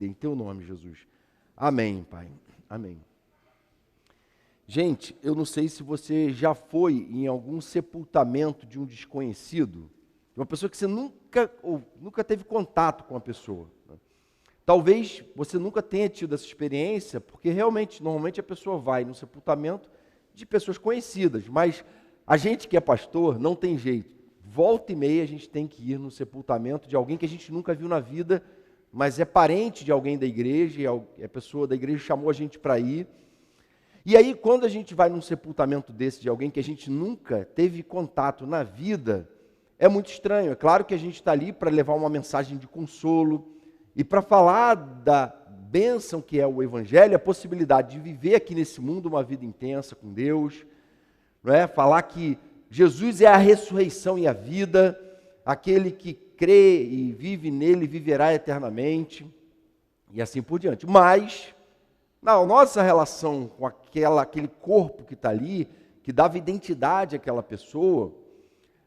Em teu nome, Jesus. Amém, Pai. Amém. Gente, eu não sei se você já foi em algum sepultamento de um desconhecido, de uma pessoa que você nunca teve contato com a pessoa. Talvez você nunca tenha tido essa experiência, porque realmente, normalmente a pessoa vai no sepultamento de pessoas conhecidas, mas a gente que é pastor não tem jeito. Volta e meia a gente tem que ir no sepultamento de alguém que a gente nunca viu na vida, mas é parente de alguém da igreja, e a pessoa da igreja chamou a gente para ir. E aí, quando a gente vai num sepultamento desse de alguém que a gente nunca teve contato na vida, é muito estranho. É claro que a gente está ali para levar uma mensagem de consolo e para falar da bênção que é o Evangelho, a possibilidade de viver aqui nesse mundo uma vida intensa com Deus, não é? Falar que Jesus é a ressurreição e a vida, aquele que crê e vive nele viverá eternamente, e assim por diante. Mas na nossa relação com aquele corpo que está ali, que dava identidade àquela pessoa,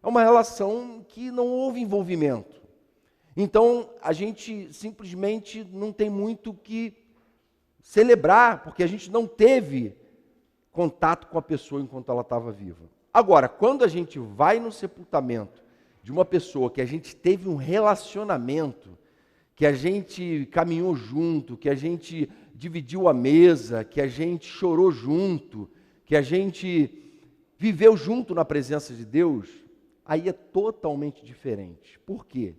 é uma relação que não houve envolvimento. Então, a gente simplesmente não tem muito o que celebrar, porque a gente não teve contato com a pessoa enquanto ela estava viva. Agora, quando a gente vai no sepultamento de uma pessoa que a gente teve um relacionamento, que a gente caminhou junto, que a gente dividiu a mesa, que a gente chorou junto, que a gente viveu junto na presença de Deus, aí é totalmente diferente. Por quê?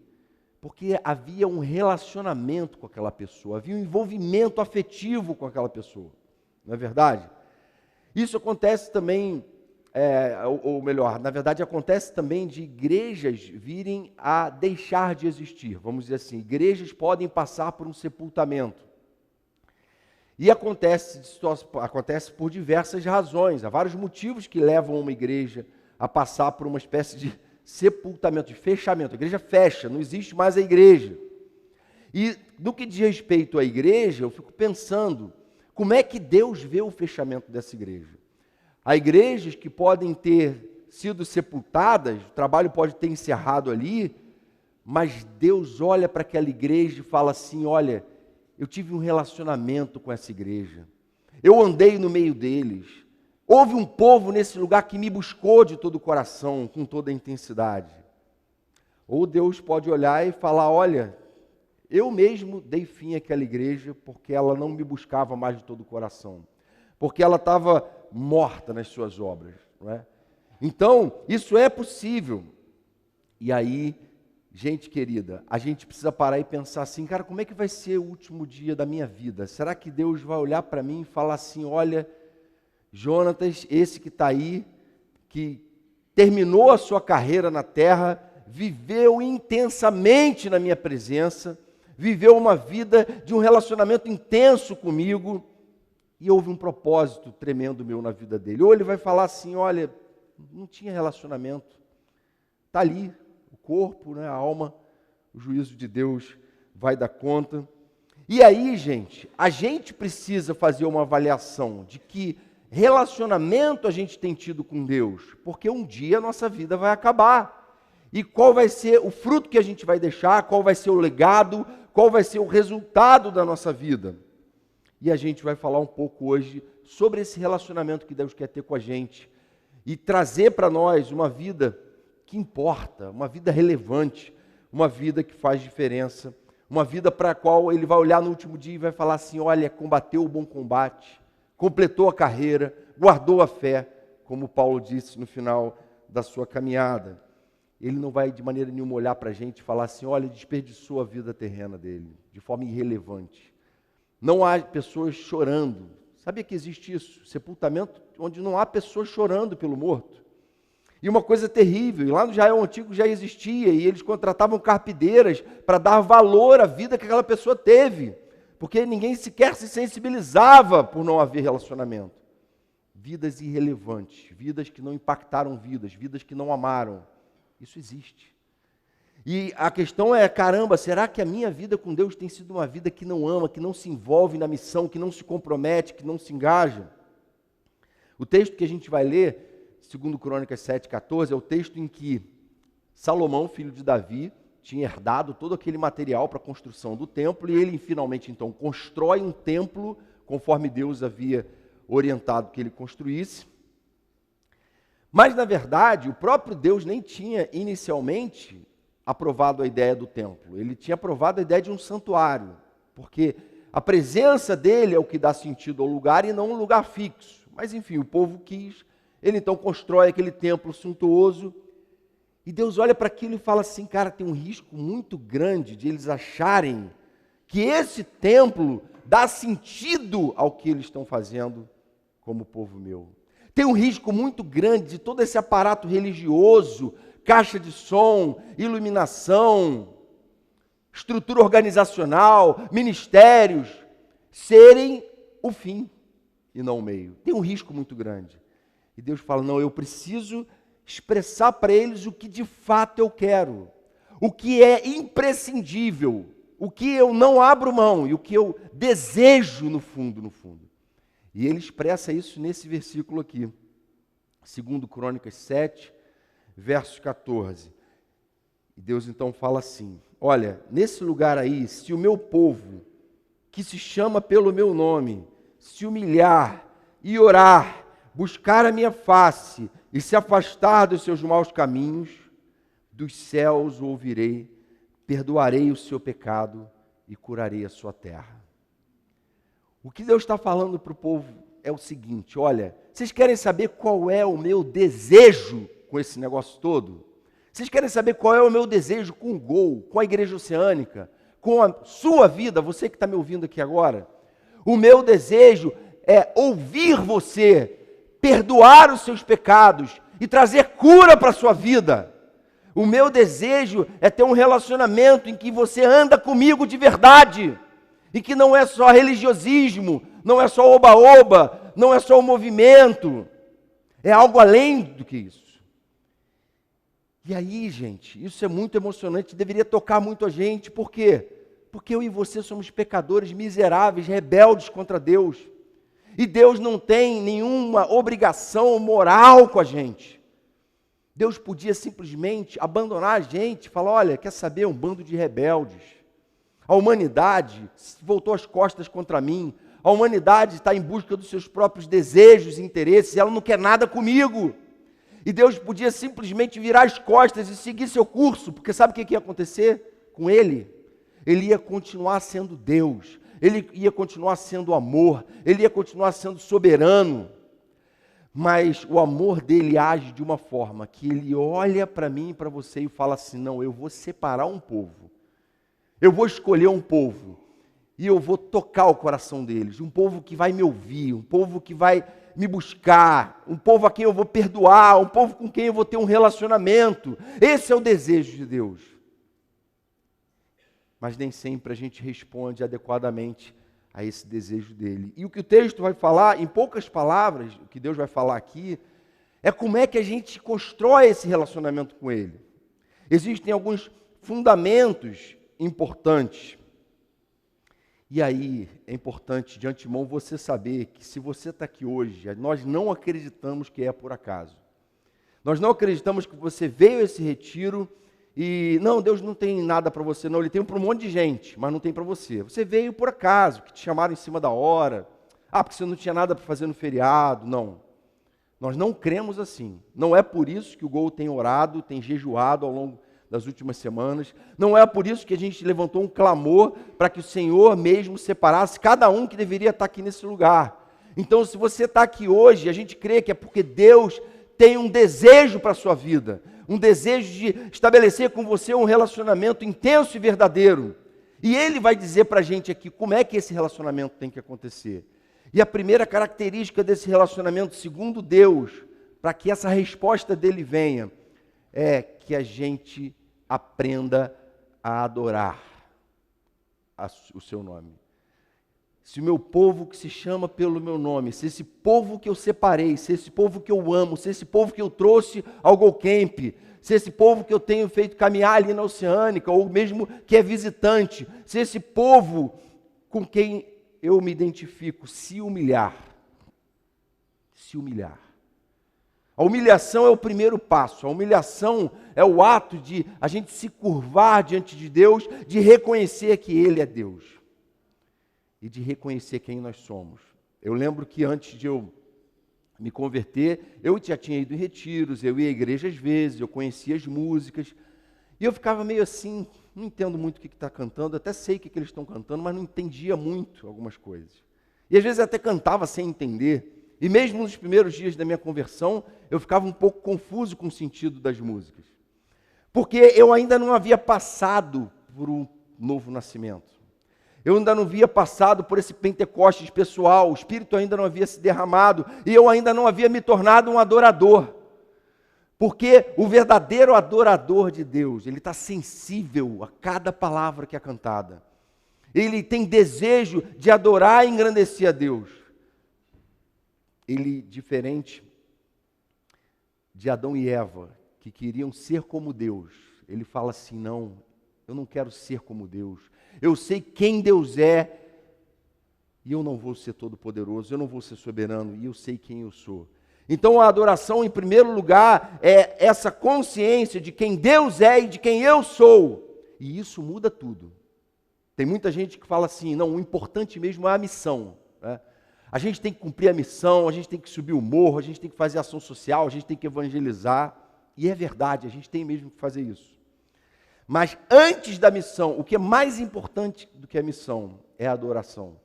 Porque havia um relacionamento com aquela pessoa, havia um envolvimento afetivo com aquela pessoa, não é verdade? Isso acontece também, ou melhor, na verdade acontece também de igrejas virem a deixar de existir, vamos dizer assim, igrejas podem passar por um sepultamento. E acontece por diversas razões, há vários motivos que levam uma igreja a passar por uma espécie de sepultamento, de fechamento. A igreja fecha, não existe mais a igreja. E no que diz respeito à igreja, eu fico pensando, como é que Deus vê o fechamento dessa igreja? Há igrejas que podem ter sido sepultadas, o trabalho pode ter encerrado ali, mas Deus olha para aquela igreja e fala assim, olha, eu tive um relacionamento com essa igreja, eu andei no meio deles, houve um povo nesse lugar que me buscou de todo o coração, com toda a intensidade. Ou Deus pode olhar e falar, olha, eu mesmo dei fim àquela igreja porque ela não me buscava mais de todo o coração, porque ela estava morta nas suas obras, não é? Então, isso é possível. E aí, gente querida, a gente precisa parar e pensar assim, cara, como é que vai ser o último dia da minha vida? Será que Deus vai olhar para mim e falar assim, olha, Jonatas, esse que está aí, que terminou a sua carreira na terra, viveu intensamente na minha presença, viveu uma vida de um relacionamento intenso comigo, e houve um propósito tremendo meu na vida dele. Ou ele vai falar assim, olha, não tinha relacionamento, está ali, o corpo, né, a alma, o juízo de Deus vai dar conta. E aí, gente, a gente precisa fazer uma avaliação de que relacionamento a gente tem tido com Deus, porque um dia a nossa vida vai acabar. E qual vai ser o fruto que a gente vai deixar, qual vai ser o legado, qual vai ser o resultado da nossa vida. E a gente vai falar um pouco hoje sobre esse relacionamento que Deus quer ter com a gente e trazer para nós uma vida que importa, uma vida relevante, uma vida que faz diferença, uma vida para a qual Ele vai olhar no último dia e vai falar assim, olha, combateu o bom combate, completou a carreira, guardou a fé, como Paulo disse no final da sua caminhada. Ele não vai de maneira nenhuma olhar para a gente e falar assim, olha, desperdiçou a vida terrena dele, de forma irrelevante. Não há pessoas chorando. Sabia que existe isso? Sepultamento onde não há pessoas chorando pelo morto. E uma coisa terrível, e lá no Israel Antigo já existia, e eles contratavam carpideiras para dar valor à vida que aquela pessoa teve, porque ninguém sequer se sensibilizava por não haver relacionamento. Vidas irrelevantes, vidas que não impactaram vidas que não amaram. Isso existe. E a questão é, caramba, será que a minha vida com Deus tem sido uma vida que não ama, que não se envolve na missão, que não se compromete, que não se engaja? O texto que a gente vai ler, 2 Crônicas 7,14, é o texto em que Salomão, filho de Davi, tinha herdado todo aquele material para a construção do templo, e ele finalmente então constrói um templo conforme Deus havia orientado que ele construísse. Mas, na verdade, o próprio Deus nem tinha inicialmente aprovado a ideia do templo. Ele tinha aprovado a ideia de um santuário, porque a presença dele é o que dá sentido ao lugar e não um lugar fixo. Mas, enfim, o povo quis. Ele então constrói aquele templo suntuoso. E Deus olha para aquilo e fala assim, cara, tem um risco muito grande de eles acharem que esse templo dá sentido ao que eles estão fazendo como povo meu. Tem um risco muito grande de todo esse aparato religioso, caixa de som, iluminação, estrutura organizacional, ministérios, serem o fim e não o meio. Tem um risco muito grande. E Deus fala, não, eu preciso expressar para eles o que de fato eu quero, o que é imprescindível, o que eu não abro mão e o que eu desejo no fundo. E ele expressa isso nesse versículo aqui, 2 Crônicas 7, verso 14. E Deus então fala assim, olha, nesse lugar aí, se o meu povo, que se chama pelo meu nome, se humilhar e orar, buscar a minha face e se afastar dos seus maus caminhos, dos céus o ouvirei, perdoarei o seu pecado e curarei a sua terra. O que Deus está falando para o povo é o seguinte, olha, vocês querem saber qual é o meu desejo com esse negócio todo? Vocês querem saber qual é o meu desejo com o Gol, com a Igreja Oceânica, com a sua vida, você que está me ouvindo aqui agora? O meu desejo é ouvir você, perdoar os seus pecados e trazer cura para a sua vida. O meu desejo é ter um relacionamento em que você anda comigo de verdade, e que não é só religiosismo, não é só oba-oba, não é só o movimento, é algo além do que isso. E aí, gente, isso é muito emocionante, deveria tocar muito a gente, por quê? Porque eu e você somos pecadores miseráveis, rebeldes contra Deus. E Deus não tem nenhuma obrigação moral com a gente. Deus podia simplesmente abandonar a gente, falar, olha, quer saber, um bando de rebeldes. A humanidade voltou as costas contra mim. A humanidade está em busca dos seus próprios desejos e interesses, ela não quer nada comigo. E Deus podia simplesmente virar as costas e seguir seu curso, porque sabe o que ia acontecer com ele? Ele ia continuar sendo Deus. Ele ia continuar sendo amor, ele ia continuar sendo soberano, mas o amor dele age de uma forma que ele olha para mim e para você e fala assim, não, eu vou separar um povo, eu vou escolher um povo, e eu vou tocar o coração deles, um povo que vai me ouvir, um povo que vai me buscar, um povo a quem eu vou perdoar, um povo com quem eu vou ter um relacionamento. Esse é o desejo de Deus. Mas nem sempre a gente responde adequadamente a esse desejo dele. E o que o texto vai falar, em poucas palavras, o que Deus vai falar aqui, é como é que a gente constrói esse relacionamento com ele. Existem alguns fundamentos importantes. E aí é importante de antemão você saber que se você está aqui hoje, nós não acreditamos que é por acaso. Nós não acreditamos que você veio a esse retiro e, não, Deus não tem nada para você, não, Ele tem para um monte de gente, mas não tem para você. Você veio por acaso, que te chamaram em cima da hora, porque você não tinha nada para fazer no feriado, não. Nós não cremos assim. Não é por isso que o Gol tem orado, tem jejuado ao longo das últimas semanas, não é por isso que a gente levantou um clamor para que o Senhor mesmo separasse cada um que deveria estar aqui nesse lugar. Então, se você está aqui hoje, a gente crê que é porque Deus tem um desejo para a sua vida, um desejo de estabelecer com você um relacionamento intenso e verdadeiro. E Ele vai dizer para a gente aqui como é que esse relacionamento tem que acontecer. E a primeira característica desse relacionamento, segundo Deus, para que essa resposta dele venha, é que a gente aprenda a adorar o seu nome. Se o meu povo que se chama pelo meu nome, se esse povo que eu separei, se esse povo que eu amo, se esse povo que eu trouxe ao Go Camp, se esse povo que eu tenho feito caminhar ali na Oceânica, ou mesmo que é visitante, se esse povo com quem eu me identifico se humilhar, A humilhação é o primeiro passo. A humilhação é o ato de a gente se curvar diante de Deus, de reconhecer que Ele é Deus e de reconhecer quem nós somos. Eu lembro que antes de eu me converter, eu já tinha ido em retiros, eu ia à igreja às vezes, eu conhecia as músicas, e eu ficava meio assim, não entendo muito o que está cantando, até sei o que eles estão cantando, mas não entendia muito algumas coisas. E às vezes até cantava sem entender. E mesmo nos primeiros dias da minha conversão, eu ficava um pouco confuso com o sentido das músicas. Porque eu ainda não havia passado por um novo nascimento. Eu ainda não havia passado por esse Pentecostes pessoal, o Espírito ainda não havia se derramado, e eu ainda não havia me tornado um adorador. Porque o verdadeiro adorador de Deus, ele está sensível a cada palavra que é cantada. Ele tem desejo de adorar e engrandecer a Deus. Ele, diferente de Adão e Eva, que queriam ser como Deus, ele fala assim, não, eu não quero ser como Deus. Eu sei quem Deus é, e eu não vou ser todo-poderoso, eu não vou ser soberano, e eu sei quem eu sou. Então a adoração, em primeiro lugar, é essa consciência de quem Deus é e de quem eu sou. E isso muda tudo. Tem muita gente que fala assim, não, o importante mesmo é a missão, né? A gente tem que cumprir a missão, a gente tem que subir o morro, a gente tem que fazer ação social, a gente tem que evangelizar. E é verdade, a gente tem mesmo que fazer isso. Mas antes da missão, o que é mais importante do que a missão é a adoração.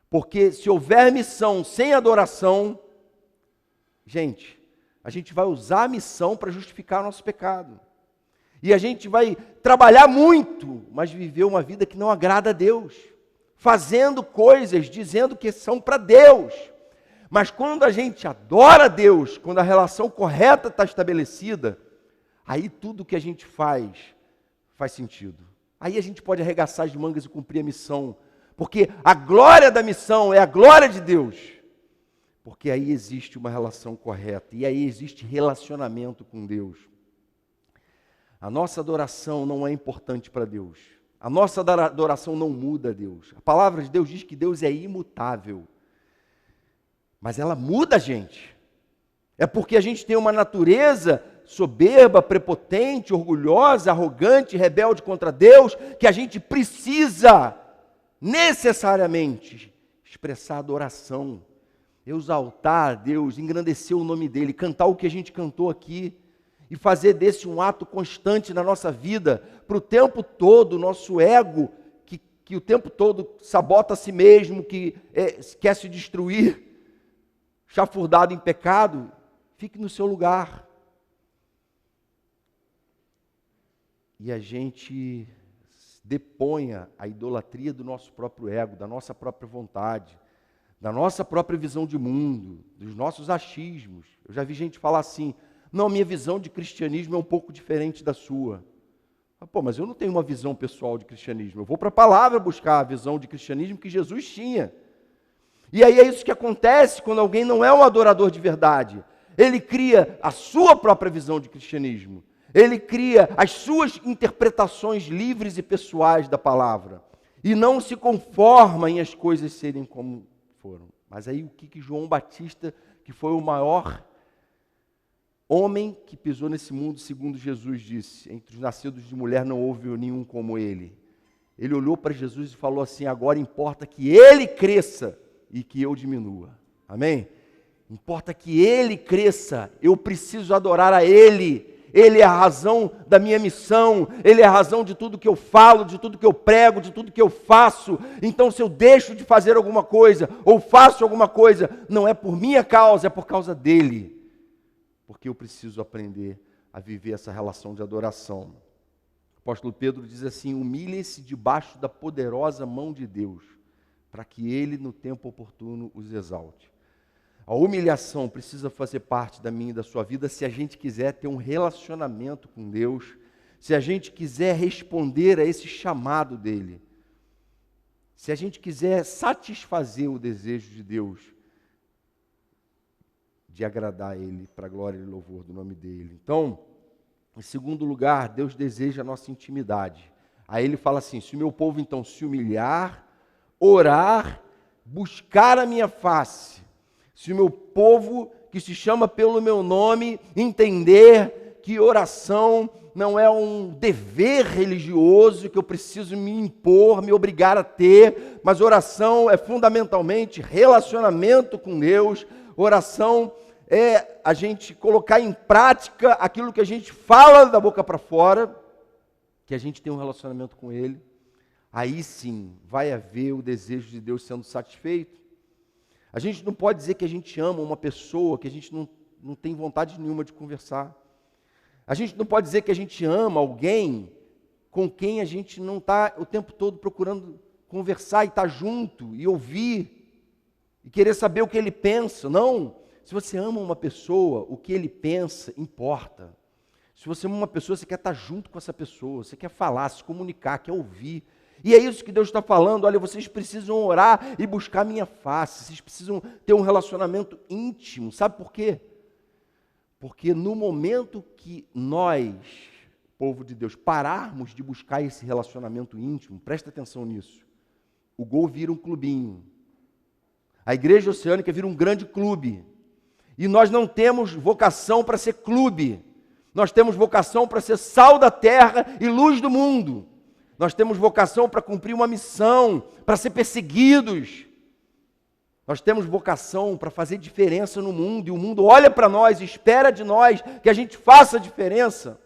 Porque se houver missão sem adoração, gente, a gente vai usar a missão para justificar o nosso pecado. E a gente vai trabalhar muito, mas viver uma vida que não agrada a Deus. Fazendo coisas, dizendo que são para Deus. Mas quando a gente adora a Deus, quando a relação correta está estabelecida, aí tudo que a gente faz sentido. Aí a gente pode arregaçar as mangas e cumprir a missão. Porque a glória da missão é a glória de Deus. Porque aí existe uma relação correta. E aí existe relacionamento com Deus. A nossa adoração não é importante para Deus. A nossa adoração não muda a Deus. A palavra de Deus diz que Deus é imutável. Mas ela muda a gente. É porque a gente tem uma natureza soberba, prepotente, orgulhosa, arrogante, rebelde contra Deus, que a gente precisa necessariamente expressar adoração, exaltar a Deus, engrandecer o nome dEle, cantar o que a gente cantou aqui, e fazer desse um ato constante na nossa vida, para o tempo todo, o nosso ego, que o tempo todo sabota a si mesmo, que quer se destruir, chafurdado em pecado, fique no seu lugar. E a gente deponha a idolatria do nosso próprio ego, da nossa própria vontade, da nossa própria visão de mundo, dos nossos achismos. Eu já vi gente falar assim, não, minha visão de cristianismo é um pouco diferente da sua. Pô, mas eu não tenho uma visão pessoal de cristianismo. Eu vou para a palavra buscar a visão de cristianismo que Jesus tinha. E aí é isso que acontece quando alguém não é um adorador de verdade. Ele cria a sua própria visão de cristianismo. Ele cria as suas interpretações livres e pessoais da palavra. E não se conforma em as coisas serem como foram. Mas aí o que João Batista, que foi o maior homem que pisou nesse mundo, segundo Jesus disse, entre os nascidos de mulher não houve nenhum como ele. Ele olhou para Jesus e falou assim, agora importa que ele cresça e que eu diminua. Amém? Importa que ele cresça, eu preciso adorar a ele. Ele é a razão da minha missão, ele é a razão de tudo que eu falo, de tudo que eu prego, de tudo que eu faço. Então, se eu deixo de fazer alguma coisa, ou faço alguma coisa, não é por minha causa, é por causa dele. Porque eu preciso aprender a viver essa relação de adoração. O apóstolo Pedro diz assim, humilhem-se debaixo da poderosa mão de Deus, para que ele no tempo oportuno os exalte. A humilhação precisa fazer parte da minha e da sua vida se a gente quiser ter um relacionamento com Deus, se a gente quiser responder a esse chamado dele, se a gente quiser satisfazer o desejo de Deus de agradar a ele para a glória e louvor do nome dele. Então, em segundo lugar, Deus deseja a nossa intimidade. Aí ele fala assim, se o meu povo então se humilhar, orar, buscar a minha face, se o meu povo que se chama pelo meu nome entender que oração não é um dever religioso que eu preciso me impor, me obrigar a ter, mas oração é fundamentalmente relacionamento com Deus. Oração é a gente colocar em prática aquilo que a gente fala da boca para fora, que a gente tem um relacionamento com Ele. Aí sim vai haver o desejo de Deus sendo satisfeito. A gente não pode dizer que a gente ama uma pessoa que a gente não tem vontade nenhuma de conversar. A gente não pode dizer que a gente ama alguém com quem a gente não está o tempo todo procurando conversar e estar junto e ouvir e querer saber o que ele pensa. Não. Se você ama uma pessoa, o que ele pensa importa. Se você ama uma pessoa, você quer estar junto com essa pessoa, você quer falar, se comunicar, quer ouvir. E é isso que Deus está falando. Olha, vocês precisam orar e buscar a minha face. Vocês precisam ter um relacionamento íntimo. Sabe por quê? Porque no momento que nós, povo de Deus, pararmos de buscar esse relacionamento íntimo, presta atenção nisso, o Gol vira um clubinho. A Igreja Oceânica vira um grande clube. E nós não temos vocação para ser clube. Nós temos vocação para ser sal da terra e luz do mundo. Nós temos vocação para cumprir uma missão, para ser perseguidos. Nós temos vocação para fazer diferença no mundo, e o mundo olha para nós, espera de nós que a gente faça a diferença,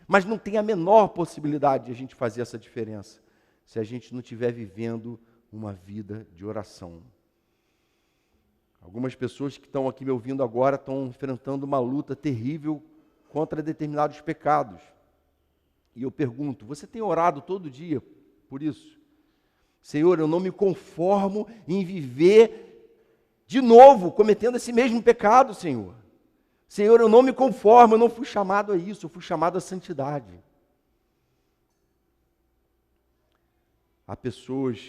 mas não tem a menor possibilidade de a gente fazer essa diferença se a gente não estiver vivendo uma vida de oração. Algumas pessoas que estão aqui me ouvindo agora estão enfrentando uma luta terrível contra determinados pecados. E eu pergunto, você tem orado todo dia por isso? Senhor, eu não me conformo em viver de novo cometendo esse mesmo pecado, Senhor. Senhor, eu não me conformo, eu não fui chamado a isso, eu fui chamado à santidade. Há pessoas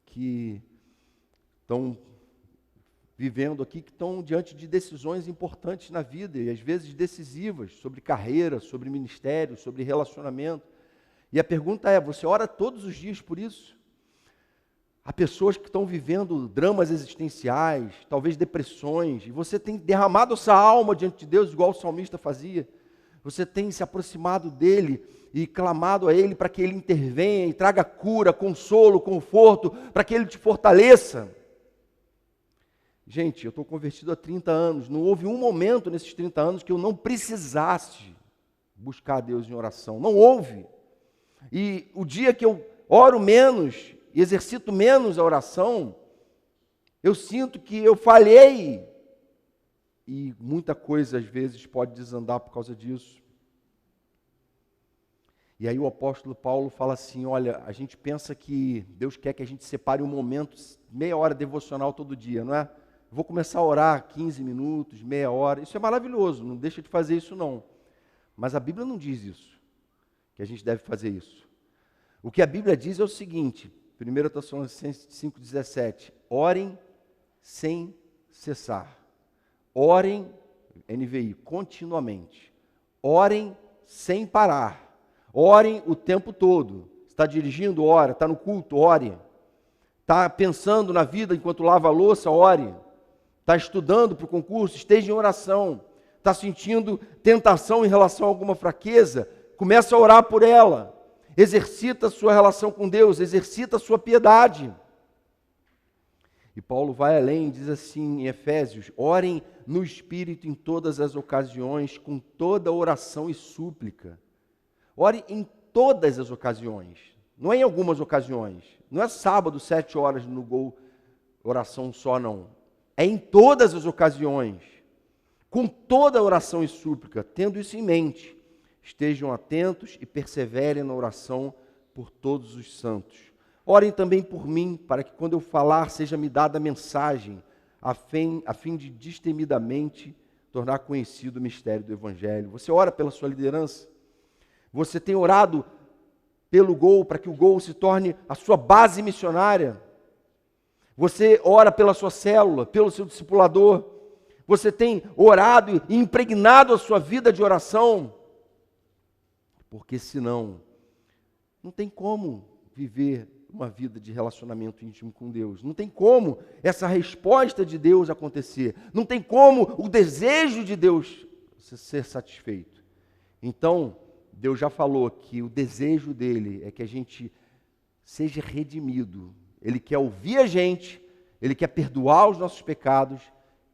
que estão vivendo aqui, que estão diante de decisões importantes na vida, e às vezes decisivas, sobre carreira, sobre ministério, sobre relacionamento. E a pergunta é, você ora todos os dias por isso? Há pessoas que estão vivendo dramas existenciais, talvez depressões, e você tem derramado essa alma diante de Deus, igual o salmista fazia. Você tem se aproximado dele e clamado a ele para que ele intervenha e traga cura, consolo, conforto, para que ele te fortaleça. Gente, eu estou convertido há 30 anos, não houve um momento nesses 30 anos que eu não precisasse buscar a Deus em oração, não houve. E o dia que eu oro menos e exercito menos a oração, eu sinto que eu falhei, e muita coisa às vezes pode desandar por causa disso. E aí o apóstolo Paulo fala assim, olha, a gente pensa que Deus quer que a gente separe um momento, meia hora devocional todo dia, não é? Vou começar a orar 15 minutos, meia hora, isso é maravilhoso, não deixa de fazer isso não. Mas a Bíblia não diz isso, que a gente deve fazer isso. O que a Bíblia diz é o seguinte, 1 Tessalonicenses 5,17, orem sem cessar. Orem, NVI, continuamente. Orem sem parar. Orem o tempo todo. Está dirigindo, ora. Está no culto, ore. Está pensando na vida enquanto lava a louça, ore. Está estudando para o concurso, esteja em oração. Está sentindo tentação em relação a alguma fraqueza, comece a orar por ela. Exercita a sua relação com Deus, exercita a sua piedade. E Paulo vai além, diz assim em Efésios, orem no Espírito em todas as ocasiões, com toda oração e súplica. Ore em todas as ocasiões, não é em algumas ocasiões. Não é sábado, 7 horas no Gol, oração só não. É em todas as ocasiões, com toda oração e súplica, tendo isso em mente. Estejam atentos e perseverem na oração por todos os santos. Orem também por mim, para que quando eu falar, seja-me dada a mensagem, a fim de destemidamente tornar conhecido o mistério do Evangelho. Você ora pela sua liderança? Você tem orado pelo Gol, para que o Gol se torne a sua base missionária? Você ora pela sua célula, pelo seu discipulador? Você tem orado e impregnado a sua vida de oração? Porque senão, não tem como viver uma vida de relacionamento íntimo com Deus. Não tem como essa resposta de Deus acontecer. Não tem como o desejo de Deus ser satisfeito. Então, Deus já falou que o desejo dele é que a gente seja redimido. Ele quer ouvir a gente, ele quer perdoar os nossos pecados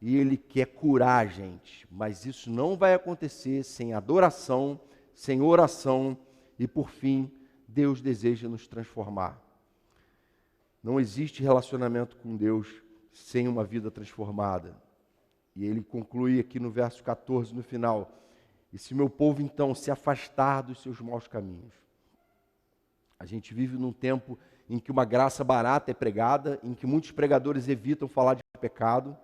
e ele quer curar a gente. Mas isso não vai acontecer sem adoração, sem oração e, por fim, Deus deseja nos transformar. Não existe relacionamento com Deus sem uma vida transformada. E ele conclui aqui no verso 14, no final: e se meu povo então se afastar dos seus maus caminhos. A gente vive num tempo em que uma graça barata é pregada, em que muitos pregadores evitam falar de pecado.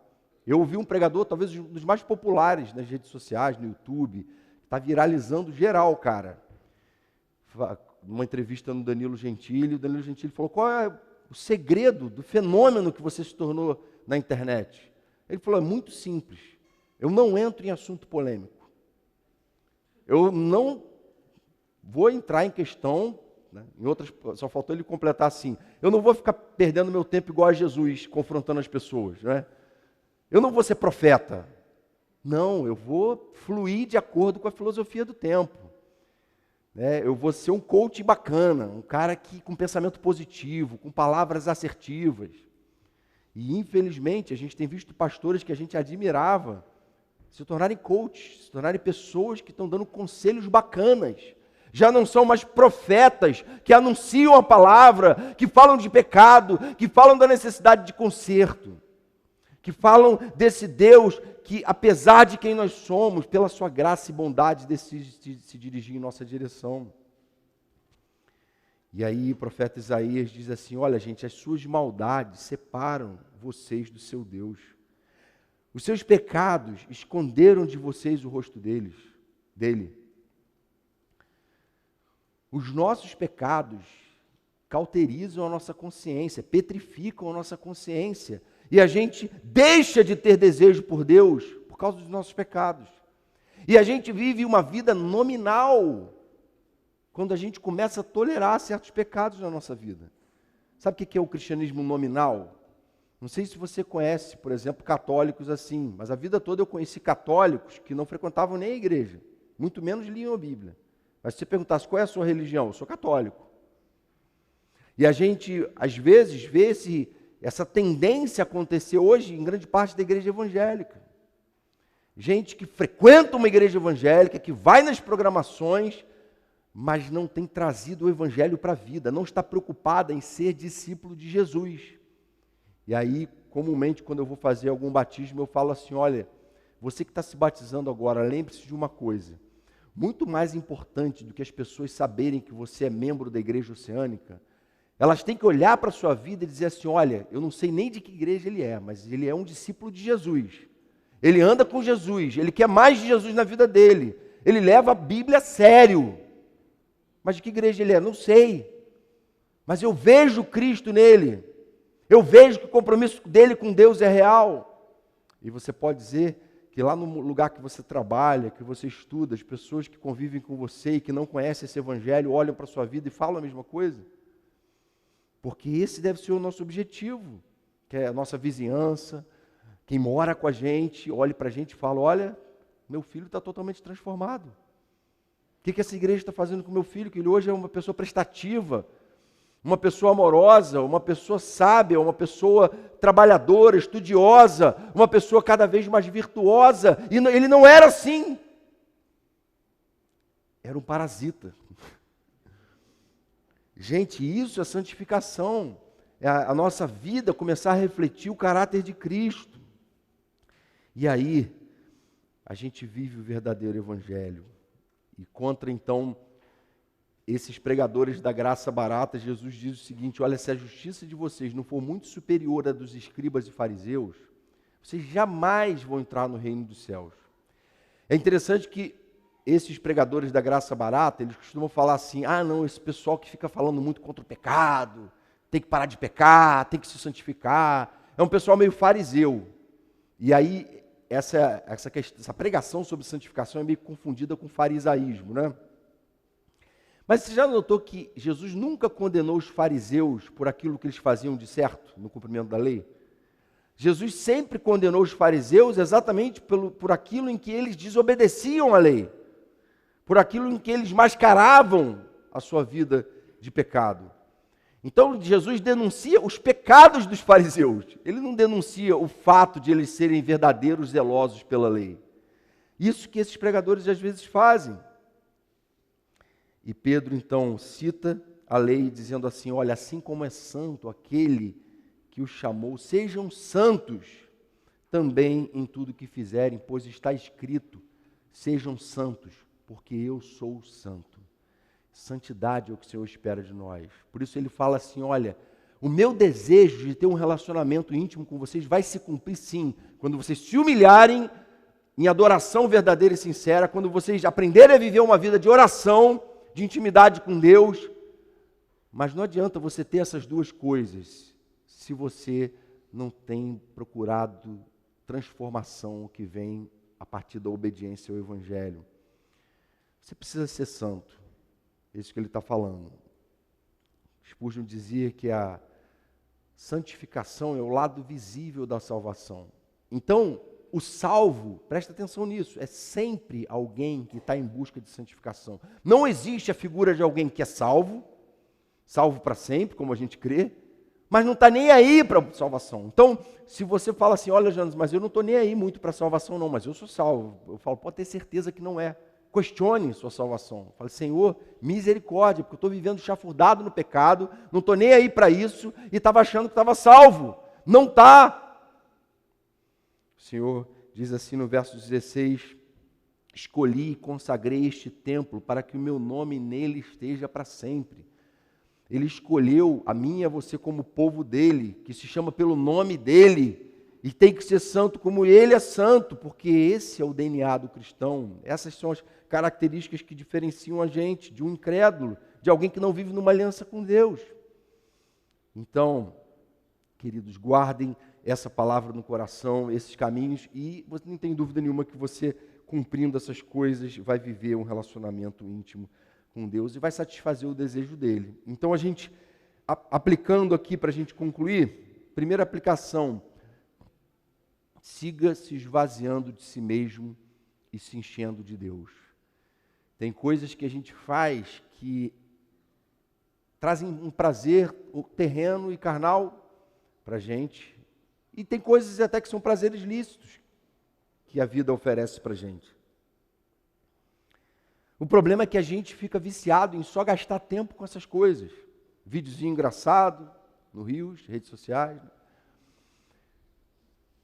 Eu ouvi um pregador, talvez um dos mais populares nas redes sociais, no YouTube, está viralizando geral, cara. Numa entrevista no Danilo Gentili, o Danilo Gentili falou: qual é o segredo do fenômeno que você se tornou na internet? Ele falou: é muito simples. Eu não entro em assunto polêmico. Eu não vou entrar em questão, né, em outras, só faltou ele completar assim: eu não vou ficar perdendo meu tempo igual a Jesus, confrontando as pessoas, né? Eu não vou ser profeta. Não, eu vou fluir de acordo com a filosofia do tempo. Eu vou ser um coach bacana, um cara que, com pensamento positivo, com palavras assertivas. E, infelizmente, a gente tem visto pastores que a gente admirava se tornarem coaches, se tornarem pessoas que estão dando conselhos bacanas. Já não são mais profetas que anunciam a palavra, que falam de pecado, que falam da necessidade de conserto, que falam desse Deus que, apesar de quem nós somos, pela sua graça e bondade, decide se dirigir em nossa direção. E aí o profeta Isaías diz assim: olha, gente, as suas maldades separam vocês do seu Deus. Os seus pecados esconderam de vocês o rosto dele. Os nossos pecados cauterizam a nossa consciência, petrificam a nossa consciência. E a gente deixa de ter desejo por Deus por causa dos nossos pecados. E a gente vive uma vida nominal quando a gente começa a tolerar certos pecados na nossa vida. Sabe o que é o cristianismo nominal? Não sei se você conhece, por exemplo, católicos assim, mas a vida toda eu conheci católicos que não frequentavam nem a igreja, muito menos liam a Bíblia. Mas se você perguntasse qual é a sua religião, eu sou católico. E a gente, às vezes, vê essa tendência a acontecer hoje em grande parte da igreja evangélica. Gente que frequenta uma igreja evangélica, que vai nas programações, mas não tem trazido o evangelho para a vida, não está preocupada em ser discípulo de Jesus. E aí, comumente, quando eu vou fazer algum batismo, eu falo assim: olha, você que está se batizando agora, lembre-se de uma coisa, muito mais importante do que as pessoas saberem que você é membro da igreja oceânica, elas têm que olhar para a sua vida e dizer assim: olha, eu não sei nem de que igreja ele é, mas ele é um discípulo de Jesus. Ele anda com Jesus, ele quer mais de Jesus na vida dele. Ele leva a Bíblia a sério. Mas de que igreja ele é? Não sei. Mas eu vejo Cristo nele. Eu vejo que o compromisso dele com Deus é real. E você pode dizer que lá no lugar que você trabalha, que você estuda, as pessoas que convivem com você e que não conhecem esse evangelho, olham para a sua vida e falam a mesma coisa? Porque esse deve ser o nosso objetivo, que é a nossa vizinhança, quem mora com a gente, olhe para a gente e fala: olha, meu filho está totalmente transformado. O que essa igreja está fazendo com meu filho? Que ele hoje é uma pessoa prestativa, uma pessoa amorosa, uma pessoa sábia, uma pessoa trabalhadora, estudiosa, uma pessoa cada vez mais virtuosa. E ele não era assim. Era um parasita. Gente, isso é santificação. É a nossa vida começar a refletir o caráter de Cristo. E aí, a gente vive o verdadeiro evangelho. E contra, então, esses pregadores da graça barata, Jesus diz o seguinte: olha, se a justiça de vocês não for muito superior à dos escribas e fariseus, vocês jamais vão entrar no reino dos céus. É interessante que esses pregadores da graça barata, eles costumam falar assim: ah, não, esse pessoal que fica falando muito contra o pecado, tem que parar de pecar, tem que se santificar, é um pessoal meio fariseu. E aí, essa pregação sobre santificação é meio confundida com farisaísmo, né? Mas você já notou que Jesus nunca condenou os fariseus por aquilo que eles faziam de certo no cumprimento da lei? Jesus sempre condenou os fariseus exatamente por aquilo em que eles desobedeciam à lei, por aquilo em que eles mascaravam a sua vida de pecado. Então Jesus denuncia os pecados dos fariseus, ele não denuncia o fato de eles serem verdadeiros zelosos pela lei. Isso que esses pregadores às vezes fazem. E Pedro então cita a lei dizendo assim, olha, assim como é santo aquele que os chamou, sejam santos também em tudo que fizerem, pois está escrito, sejam santos, porque eu sou santo. Santidade é o que o Senhor espera de nós. Por isso ele fala assim, olha, o meu desejo de ter um relacionamento íntimo com vocês vai se cumprir sim, quando vocês se humilharem em adoração verdadeira e sincera, quando vocês aprenderem a viver uma vida de oração, de intimidade com Deus. Mas não adianta você ter essas duas coisas se você não tem procurado transformação que vem a partir da obediência ao Evangelho. Você precisa ser santo. É isso que ele está falando. Spurgeon dizia que a santificação é o lado visível da salvação. Então, o salvo, presta atenção nisso, é sempre alguém que está em busca de santificação. Não existe a figura de alguém que é salvo para sempre, como a gente crê, mas não está nem aí para a salvação. Então, se você fala assim, olha, Jonas, mas eu não estou nem aí muito para a salvação não, mas eu sou salvo. Eu falo, pode ter certeza que não é. Questione sua salvação. Fale, Senhor, misericórdia, porque eu estou vivendo chafurdado no pecado, não estou nem aí para isso, e estava achando que estava salvo. Não está. O Senhor diz assim no verso 16, escolhi e consagrei este templo para que o meu nome nele esteja para sempre. Ele escolheu a mim e a você como povo dele, que se chama pelo nome dele, e tem que ser santo como ele é santo, porque esse é o DNA do cristão. Essas são as características que diferenciam a gente de um incrédulo, de alguém que não vive numa aliança com Deus. Então, queridos, guardem essa palavra no coração, esses caminhos, e você não tem dúvida nenhuma que você, cumprindo essas coisas, vai viver um relacionamento íntimo com Deus e vai satisfazer o desejo dele. Então, a gente, aplicando aqui para a gente concluir, primeira aplicação, siga se esvaziando de si mesmo e se enchendo de Deus. Tem coisas que a gente faz que trazem um prazer terreno e carnal para a gente, e tem coisas até que são prazeres lícitos que a vida oferece para a gente. O problema é que a gente fica viciado em só gastar tempo com essas coisas. Videozinho engraçado, no Rios, redes sociais, né?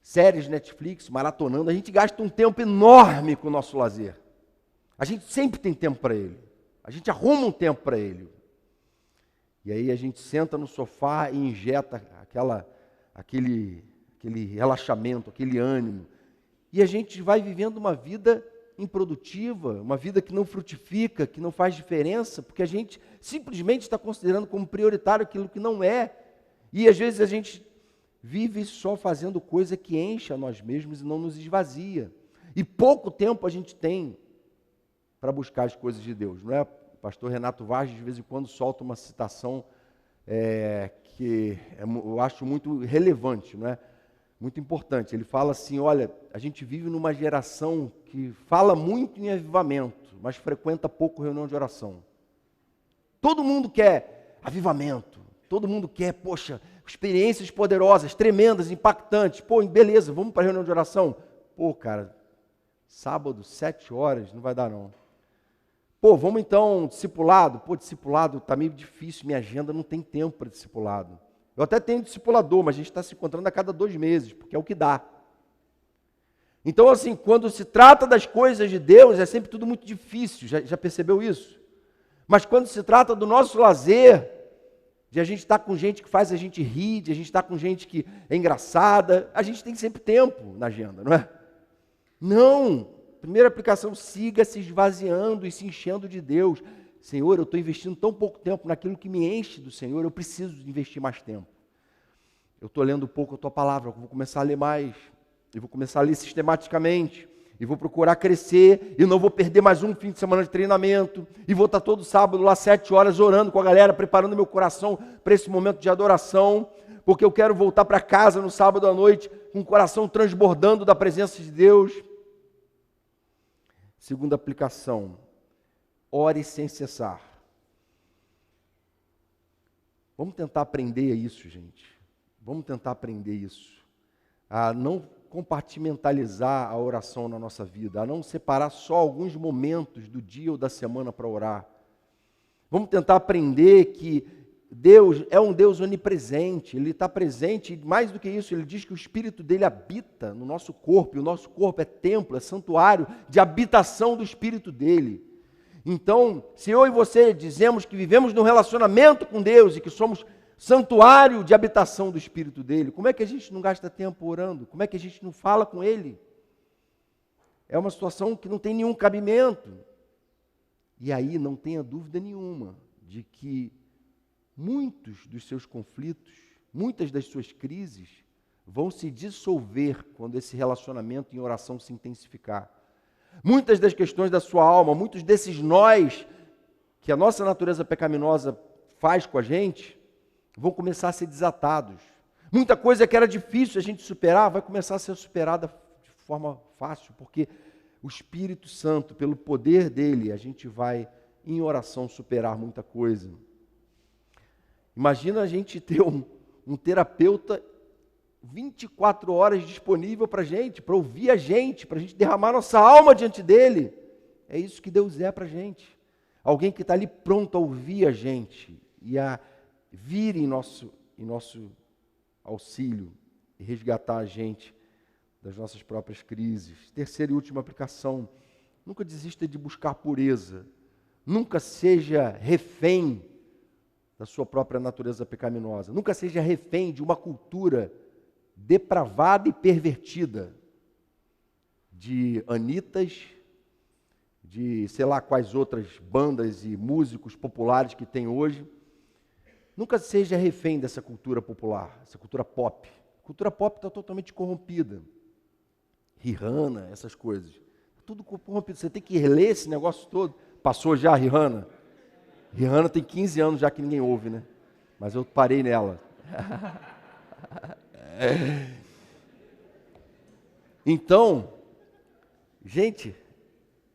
Séries Netflix, maratonando. A gente gasta um tempo enorme com o nosso lazer. A gente sempre tem tempo para ele. A gente arruma um tempo para ele. E aí a gente senta no sofá e injeta aquele relaxamento, aquele ânimo. E a gente vai vivendo uma vida improdutiva, uma vida que não frutifica, que não faz diferença, porque a gente simplesmente está considerando como prioritário aquilo que não é. E às vezes a gente vive só fazendo coisa que enche a nós mesmos e não nos esvazia. E pouco tempo a gente tem para buscar as coisas de Deus, não é? O pastor Renato Vargas de vez em quando solta uma citação que eu acho muito relevante, não é? Muito importante. Ele fala assim, olha, a gente vive numa geração que fala muito em avivamento, mas frequenta pouco reunião de oração. Todo mundo quer avivamento, todo mundo quer, poxa, experiências poderosas, tremendas, impactantes. Pô, beleza, vamos para a reunião de oração? Pô, cara, sábado, 7 horas, não vai dar não. Pô, vamos então, discipulado? Pô, discipulado está meio difícil, minha agenda não tem tempo para discipulado. Eu até tenho discipulador, mas a gente está se encontrando a cada 2 meses, porque é o que dá. Então, assim, quando se trata das coisas de Deus, é sempre tudo muito difícil, já percebeu isso? Mas quando se trata do nosso lazer, de a gente estar com gente que faz a gente rir, de a gente estar com gente que é engraçada, a gente tem sempre tempo na agenda, não é? Não! Primeira aplicação, siga se esvaziando e se enchendo de Deus. Senhor, eu estou investindo tão pouco tempo naquilo que me enche do Senhor, eu preciso investir mais tempo. Eu estou lendo pouco a Tua palavra, eu vou começar a ler mais, eu vou começar a ler sistematicamente. e vou procurar crescer, e não vou perder mais um fim de semana de treinamento, e vou estar todo sábado lá 7 horas orando com a galera, preparando meu coração para esse momento de adoração, porque eu quero voltar para casa no sábado à noite com o coração transbordando da presença de Deus. Segunda aplicação, ore sem cessar. Vamos tentar aprender isso, gente. Vamos tentar aprender isso. A não compartimentalizar a oração na nossa vida, a não separar só alguns momentos do dia ou da semana para orar. Vamos tentar aprender que Deus é um Deus onipresente, Ele está presente, e mais do que isso, Ele diz que o Espírito dele habita no nosso corpo, e o nosso corpo é templo, é santuário de habitação do Espírito dele. Então, se eu e você dizemos que vivemos num relacionamento com Deus e que somos santuário de habitação do Espírito dele, como é que a gente não gasta tempo orando? Como é que a gente não fala com ele? É uma situação que não tem nenhum cabimento. E aí não tenha dúvida nenhuma de que muitos dos seus conflitos, muitas das suas crises vão se dissolver quando esse relacionamento em oração se intensificar. Muitas das questões da sua alma, muitos desses nós que a nossa natureza pecaminosa faz com a gente, vão começar a ser desatados. Muita coisa que era difícil a gente superar, vai começar a ser superada de forma fácil, porque o Espírito Santo, pelo poder dele, a gente vai, em oração, superar muita coisa. Imagina a gente ter um terapeuta 24 horas disponível para a gente, para ouvir a gente, para a gente derramar nossa alma diante dele. É isso que Deus é para a gente. Alguém que está ali pronto a ouvir a gente e a vir em nosso auxílio e resgatar a gente das nossas próprias crises. Terceira e última aplicação, nunca desista de buscar pureza. Nunca seja refém da sua própria natureza pecaminosa. Nunca seja refém de uma cultura depravada e pervertida, de Anitas, de sei lá quais outras bandas e músicos populares que tem hoje. Nunca seja refém dessa cultura popular, essa cultura pop. A cultura pop está totalmente corrompida. Rihanna, essas coisas. Tudo corrompido. Você tem que ler esse negócio todo. Passou já a Rihanna? Rihanna tem 15 anos já que ninguém ouve, né? Mas eu parei nela. Então, gente,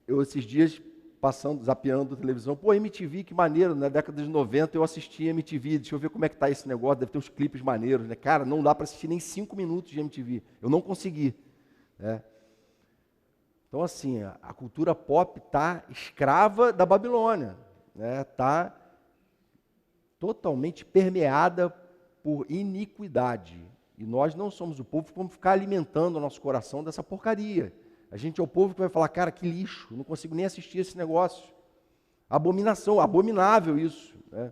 eu esses dias passando, zapeando a televisão, pô, MTV, que maneiro, na década de 90 eu assisti MTV, deixa eu ver como é que tá esse negócio, deve ter uns clipes maneiros, né? Cara, não dá para assistir nem 5 minutos de MTV, eu não consegui, né? Então, assim, a cultura pop está escrava da Babilônia, né? Está totalmente permeada por iniquidade, e nós não somos o povo que vamos ficar alimentando o nosso coração dessa porcaria. A gente é o povo que vai falar, cara, que lixo, não consigo nem assistir esse negócio. Abominação, abominável isso, né?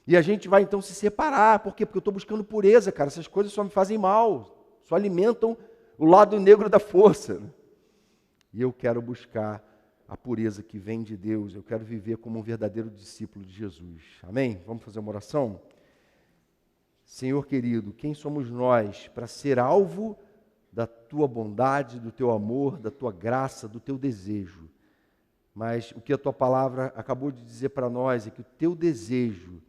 E a gente vai então se separar, por quê? Porque eu estou buscando pureza, cara, essas coisas só me fazem mal, só alimentam o lado negro da força, né? E eu quero buscar a pureza que vem de Deus, eu quero viver como um verdadeiro discípulo de Jesus. Amém? Vamos fazer uma oração? Senhor querido, quem somos nós para ser alvo da tua bondade, do teu amor, da tua graça, do teu desejo? Mas o que a tua palavra acabou de dizer para nós é que o teu desejo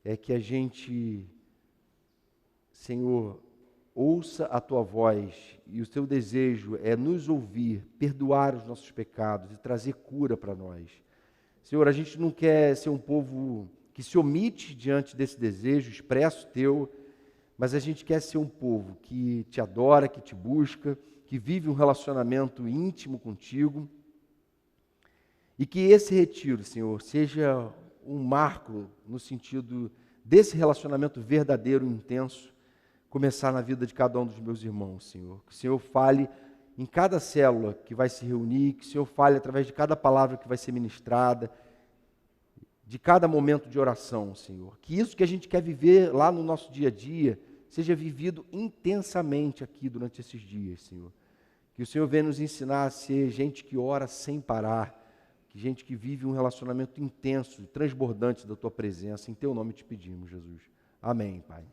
é que a gente, Senhor, ouça a tua voz, e o teu desejo é nos ouvir, perdoar os nossos pecados e trazer cura para nós. Senhor, a gente não quer ser um povo que se omite diante desse desejo expresso teu, mas a gente quer ser um povo que te adora, que te busca, que vive um relacionamento íntimo contigo, e que esse retiro, Senhor, seja um marco no sentido desse relacionamento verdadeiro e intenso começar na vida de cada um dos meus irmãos, Senhor. Que o Senhor fale em cada célula que vai se reunir, que o Senhor fale através de cada palavra que vai ser ministrada, de cada momento de oração, Senhor. Que isso que a gente quer viver lá no nosso dia a dia seja vivido intensamente aqui durante esses dias, Senhor. Que o Senhor venha nos ensinar a ser gente que ora sem parar, que gente que vive um relacionamento intenso, transbordante da Tua presença. Em Teu nome te pedimos, Jesus. Amém, Pai.